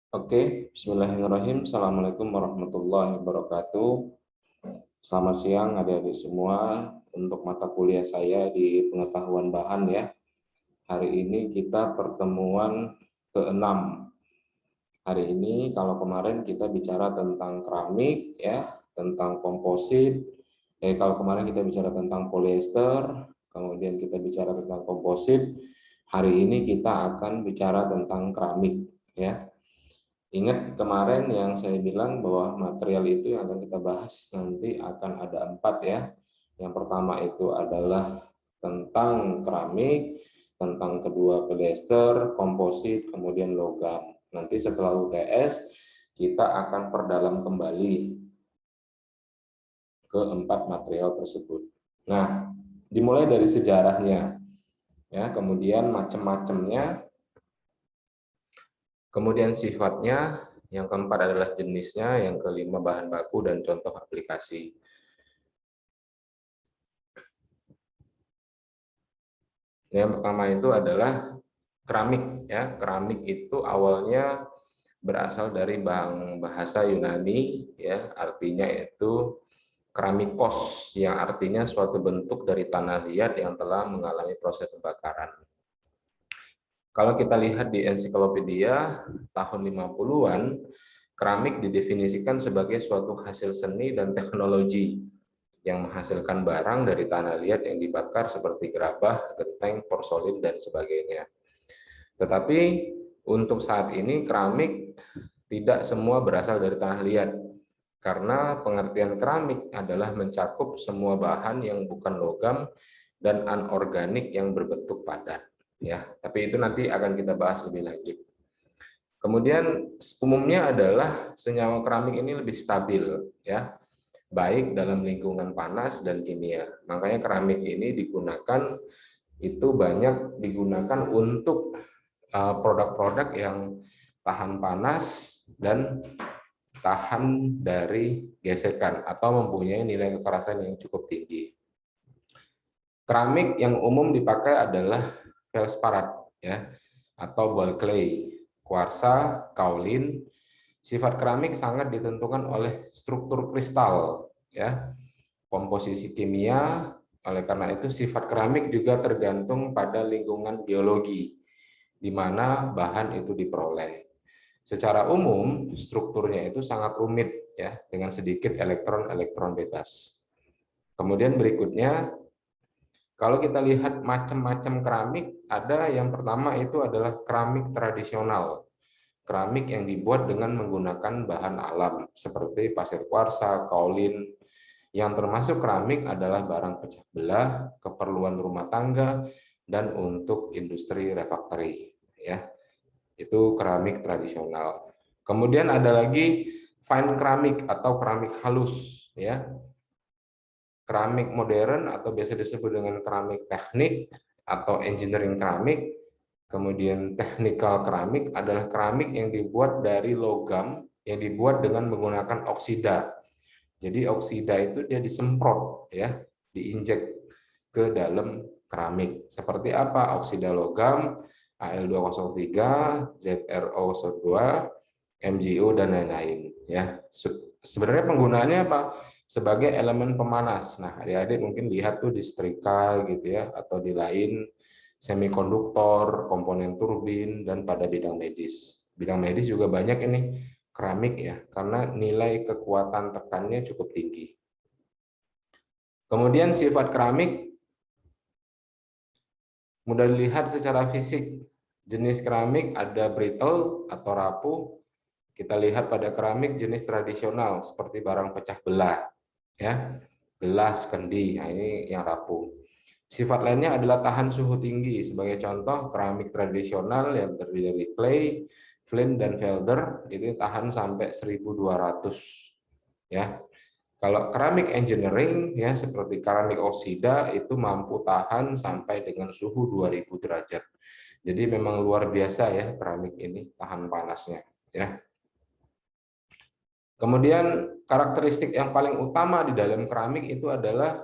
Oke, bismillahirrahmanirrahim. Assalamualaikum warahmatullahi wabarakatuh. Selamat siang adik-adik semua. Untuk mata kuliah saya di pengetahuan bahan ya. Hari ini kita pertemuan ke-6. Hari ini kalau kemarin kita bicara tentang keramik ya, tentang komposit. Kalau kemarin kita bicara tentang polyester, kemudian kita bicara tentang komposit. Hari ini kita akan bicara tentang keramik ya. Ingat kemarin yang saya bilang bahwa material itu yang akan kita bahas nanti akan ada 4 ya. Yang pertama itu adalah tentang keramik, tentang kedua polyester, komposit, kemudian logam. Nanti setelah UTS kita akan perdalam kembali ke 4 material tersebut. Nah, dimulai dari sejarahnya ya, kemudian macam-macamnya, kemudian sifatnya, yang keempat adalah jenisnya, yang kelima bahan baku dan contoh aplikasi. Yang pertama itu adalah keramik ya. Keramik itu awalnya berasal dari bahasa Yunani ya, artinya itu keramikos yang artinya suatu bentuk dari tanah liat yang telah mengalami proses pembakaran. Kalau kita lihat di ensiklopedia tahun 50-an, keramik didefinisikan sebagai suatu hasil seni dan teknologi yang menghasilkan barang dari tanah liat yang dibakar seperti gerabah, genteng, porselin, dan sebagainya. Tetapi untuk saat ini keramik tidak semua berasal dari tanah liat, karena pengertian keramik adalah mencakup semua bahan yang bukan logam dan anorganik yang berbentuk padat. Ya, tapi itu nanti akan kita bahas lebih lanjut. Kemudian umumnya adalah senyawa keramik ini lebih stabil ya, baik dalam lingkungan panas dan kimia. Makanya keramik ini banyak digunakan untuk produk-produk yang tahan panas dan tahan dari gesekan atau mempunyai nilai kekerasan yang cukup tinggi. Keramik yang umum dipakai adalah feldsparat ya, atau ball clay, kuarsa, kaolin. Sifat keramik sangat ditentukan oleh struktur kristal ya, komposisi kimia. Oleh karena itu sifat keramik juga tergantung pada lingkungan biologi di mana bahan itu diperoleh. Secara umum strukturnya itu sangat rumit ya, dengan sedikit elektron-elektron bebas. Kemudian berikutnya, kalau kita lihat macam-macam keramik, ada yang pertama itu adalah keramik tradisional. Keramik yang dibuat dengan menggunakan bahan alam seperti pasir kuarsa, kaolin. Yang termasuk keramik adalah barang pecah belah, keperluan rumah tangga, dan untuk industri refractory ya. Itu keramik tradisional. Kemudian ada lagi fine keramik atau keramik halus ya. Keramik modern atau biasa disebut dengan keramik teknik atau engineering keramik. Kemudian technical keramik adalah keramik yang dibuat dari logam yang dibuat dengan menggunakan oksida. Jadi oksida itu dia disemprot ya, diinjek ke dalam keramik. Seperti apa? Oksida logam, Al203, ZrO2, MgO dan lain-lain ya. Sebenarnya penggunaannya apa? Sebagai elemen pemanas. Nah, adik-adik mungkin lihat tuh di setrika gitu ya, atau di lain semikonduktor, komponen turbin, dan pada bidang medis. Bidang medis juga banyak ini keramik ya, karena nilai kekuatan tekannya cukup tinggi. Kemudian sifat keramik mudah dilihat secara fisik. Jenis keramik ada brittle atau rapuh. Kita lihat pada keramik jenis tradisional seperti barang pecah belah ya, gelas, kendi. Nah, ini yang rapuh. Sifat lainnya adalah tahan suhu tinggi. Sebagai contoh, keramik tradisional yang terdiri dari clay, flint, dan felder itu tahan sampai 1200 ya. Kalau keramik engineering ya seperti keramik oksida itu mampu tahan sampai dengan suhu 2000 derajat. Jadi memang luar biasa ya keramik ini tahan panasnya ya. Kemudian karakteristik yang paling utama di dalam keramik itu adalah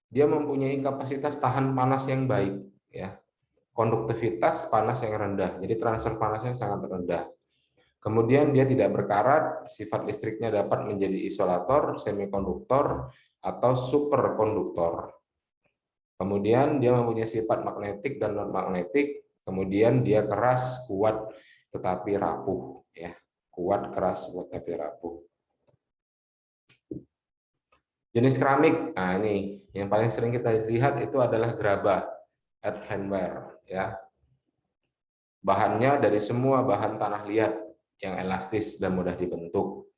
dia mempunyai kapasitas tahan panas yang baik ya. Konduktivitas panas yang rendah. Jadi transfer panasnya sangat rendah. Kemudian dia tidak berkarat, sifat listriknya dapat menjadi isolator, semikonduktor, atau superkonduktor. Kemudian dia mempunyai sifat magnetik dan non-magnetik, kemudian dia keras, kuat, tetapi rapuh. Ya, kuat, keras, tetapi rapuh. Jenis keramik, nah ini yang paling sering kita lihat itu adalah gerabah, earthenware. Ya. Bahannya dari semua bahan tanah liat yang elastis dan mudah dibentuk.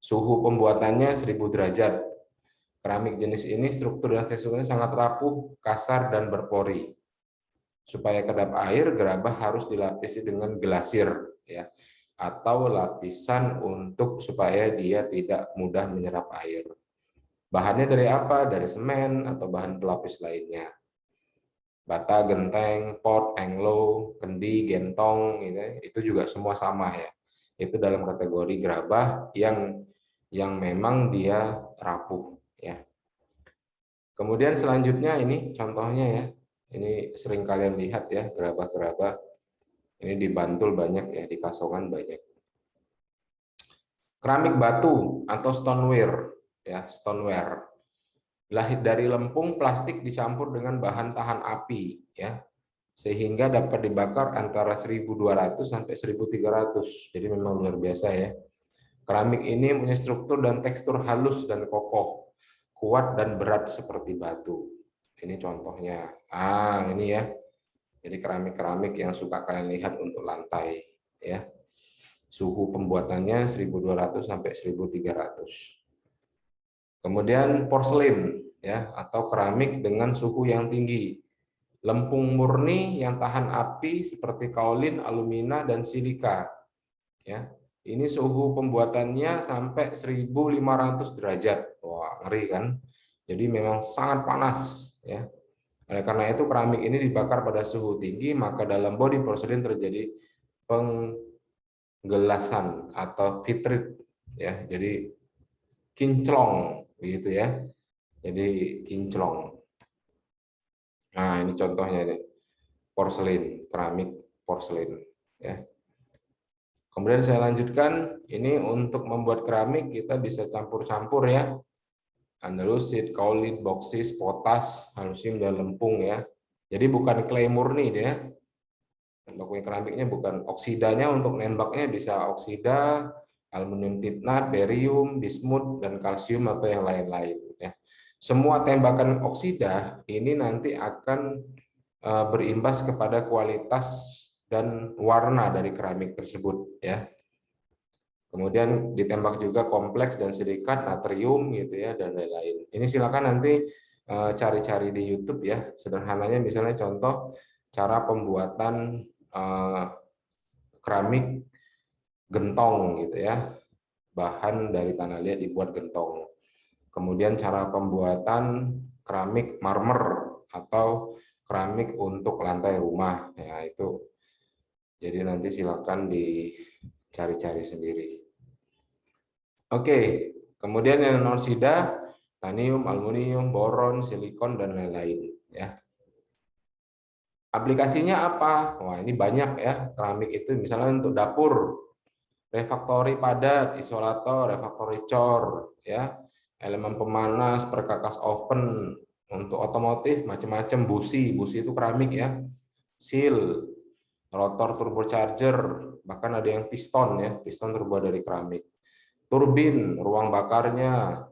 Suhu pembuatannya 1000 derajat. Keramik jenis ini struktur dan teksturnya sangat rapuh, kasar, dan berpori. Supaya kedap air, gerabah harus dilapisi dengan glasir, ya, atau lapisan untuk supaya dia tidak mudah menyerap air. Bahannya dari apa? Dari semen atau bahan pelapis lainnya. Bata, genteng, pot, englo, kendi, gentong, gitu, itu juga semua sama ya. Itu dalam kategori gerabah yang memang dia rapuh ya. Kemudian selanjutnya ini contohnya ya. Ini sering kalian lihat ya, gerabah-gerabah. Ini di Bantul banyak ya, di Kasongan banyak. Keramik batu atau stoneware ya, stoneware. Lahir dari lempung plastik dicampur dengan bahan tahan api ya, sehingga dapat dibakar antara 1200 sampai 1300. Jadi memang luar biasa ya. Keramik ini punya struktur dan tekstur halus dan kokoh, kuat dan berat seperti batu. Ini contohnya. Ini ya. Jadi keramik-keramik yang suka kalian lihat untuk lantai ya. Suhu pembuatannya 1200 sampai 1300. Kemudian porselen ya, atau keramik dengan suhu yang tinggi. Lempung murni yang tahan api seperti kaolin, alumina, dan silika. Ya, ini suhu pembuatannya sampai 1500 derajat. Wah, ngeri kan? Jadi memang sangat panas. Ya. Oleh karena itu keramik ini dibakar pada suhu tinggi, maka dalam bodi porselen terjadi penggelasan atau vitrit. Ya, jadi kinclong, begitu ya. Jadi kinclong. Nah, ini contohnya nih. Porselen, keramik porselen ya. Kemudian saya lanjutkan, ini untuk membuat keramik kita bisa campur-campur ya. Andalusit, kaolit, boksis, potas, halusium, dan lempung ya. Jadi bukan clay murni dia. Bakunya keramiknya bukan oksidanya, untuk nembaknya bisa oksida, aluminium titnat, barium, bismut, dan kalsium atau yang lain-lain ya. Semua tembakan oksida ini nanti akan berimbas kepada kualitas dan warna dari keramik tersebut ya. Kemudian ditembak juga kompleks dan silikat, natrium gitu ya, dan lain-lain. Ini silakan nanti cari-cari di YouTube ya. Sederhananya misalnya contoh cara pembuatan keramik gentong gitu ya. Bahan dari tanah liat dibuat gentong. Kemudian cara pembuatan keramik marmer atau keramik untuk lantai rumah ya, itu. Jadi nanti silakan dicari-cari sendiri. Oke, kemudian yang non-sida, titanium, aluminium, boron, silikon, dan lain-lain ya. Aplikasinya apa? Wah, ini banyak ya keramik itu, misalnya untuk dapur, refraktori padat, isolator, refraktori cor ya, elemen pemanas, perkakas oven, untuk otomotif macam-macam, busi itu keramik ya, seal, rotor turbocharger, bahkan ada yang piston ya, piston terbuat dari keramik. Turbin, ruang bakarnya,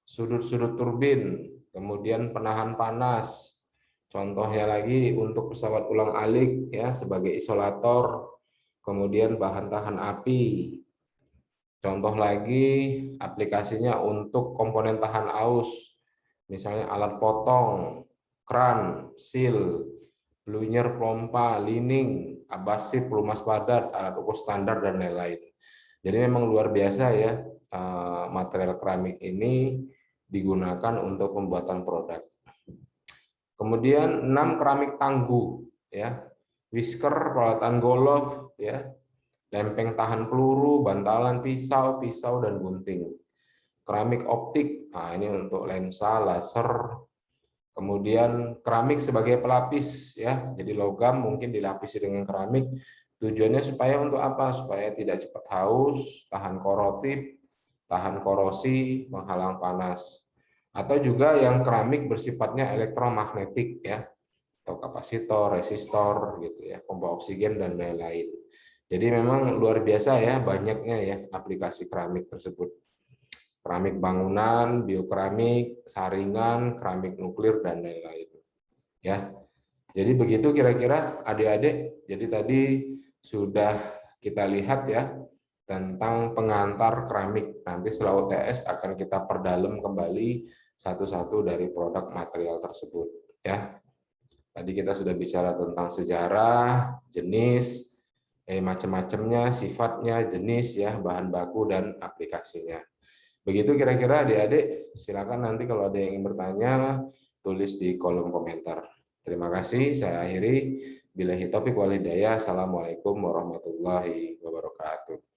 sudut-sudut turbin, kemudian penahan panas. Contohnya lagi untuk pesawat ulang-alik ya, sebagai isolator, kemudian bahan tahan api. Contoh lagi aplikasinya untuk komponen tahan aus, misalnya alat potong, kran, seal, blunyer pompa, lining, abasif, pelumas padat, alat ukur standar, dan lain-lain. Jadi memang luar biasa ya, material keramik ini digunakan untuk pembuatan produk. Kemudian 6 keramik tangguh ya, whisker, peralatan golf ya, lempeng tahan peluru, bantalan pisau, dan gunting. Keramik optik, nah ini untuk lensa, laser. Kemudian keramik sebagai pelapis ya, jadi logam mungkin dilapisi dengan keramik, Tujuannya supaya untuk apa? Supaya tidak cepat haus, tahan korosif, tahan korosi, menghalang panas. Atau juga yang keramik bersifatnya elektromagnetik ya, atau kapasitor, resistor gitu ya, pompa oksigen dan lain-lain. Jadi memang luar biasa ya banyaknya ya aplikasi keramik tersebut. Keramik bangunan, biokeramik, saringan, keramik nuklir dan lain-lain. Ya. Jadi begitu kira-kira adik-adik. Jadi tadi sudah kita lihat ya tentang pengantar keramik. Nanti setelah UTS akan kita perdalam kembali satu-satu dari produk material tersebut ya. Tadi kita sudah bicara tentang sejarah, jenis, macam-macamnya, sifatnya, jenis ya, bahan baku dan aplikasinya. Begitu kira-kira adik-adik, silakan nanti kalau ada yang ingin bertanya tulis di kolom komentar. Terima kasih, saya akhiri. Billahi taufiq wal hidayah. Assalamualaikum warahmatullahi wabarakatuh.